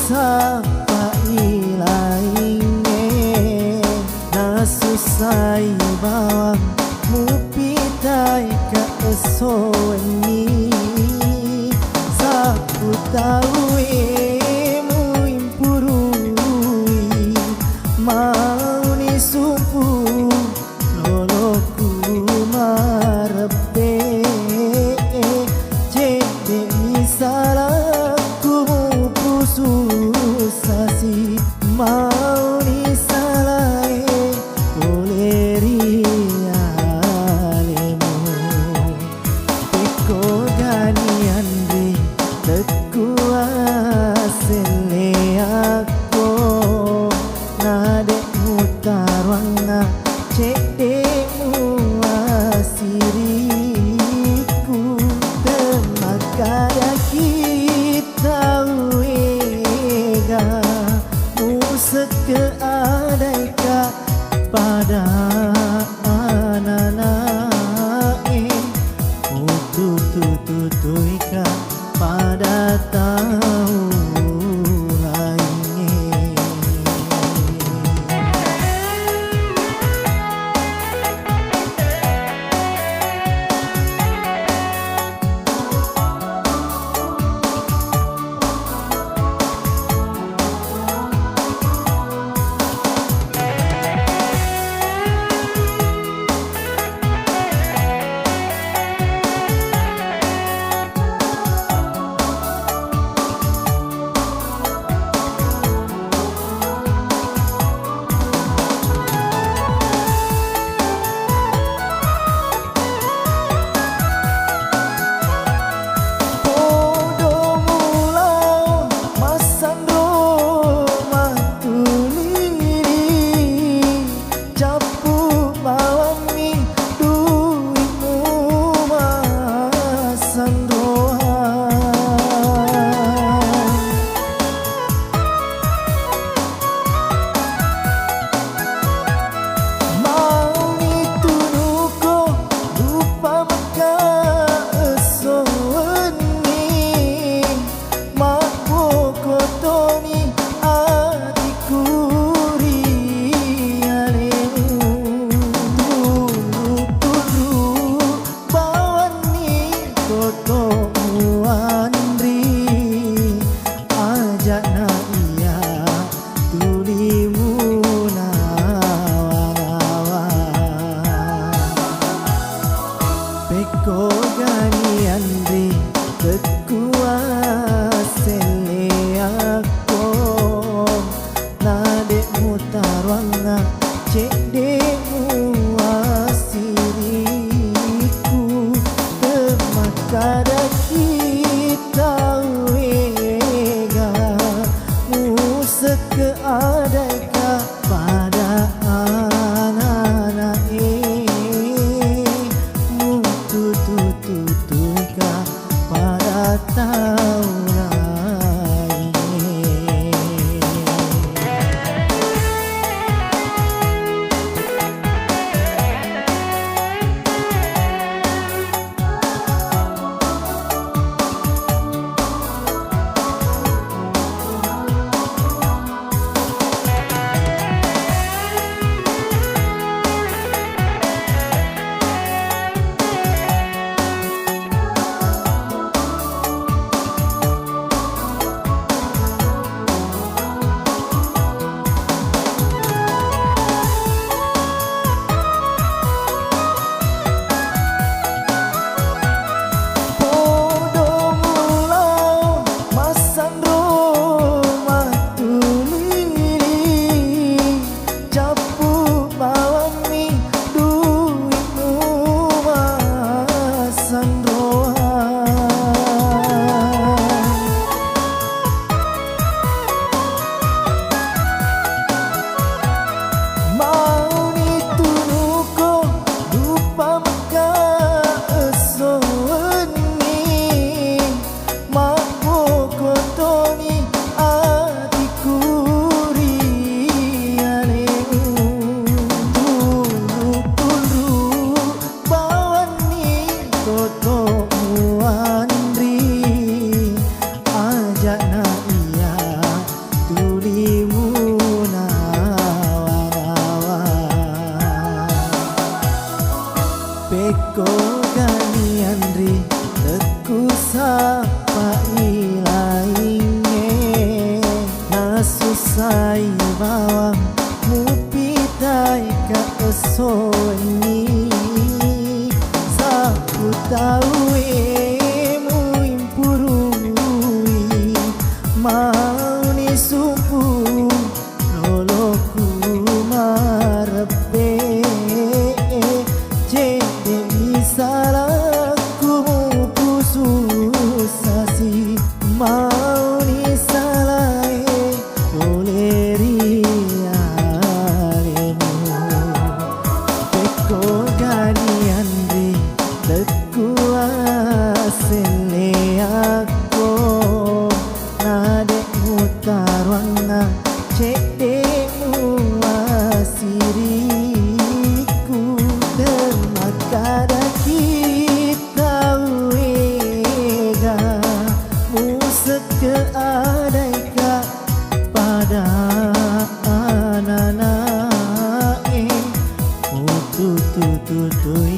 sapa ilainge nasusai bawang mupitai ka esoweni sapu tahu mu impurui mau ni supu loloku marepe jede misalaku susasi mau ni salai koleria lemu teko ganian di tekuasele aku nade mutarwanga cedemu asiriku temakada kita sekeadaika pada anak-anak tutuika pada tahu lainnya. Peko ganian di tekuasele aku nade mutarwanga cedemu asiriku temakada kita wega mau ni sungguh noloku marepe jadi salahku susasi mau ni salah boleh rialemu teko ganian di sele aku nadekmu tarwana cekdemu asiriku dermata kita wega musek keadaika pada anak-anak tutu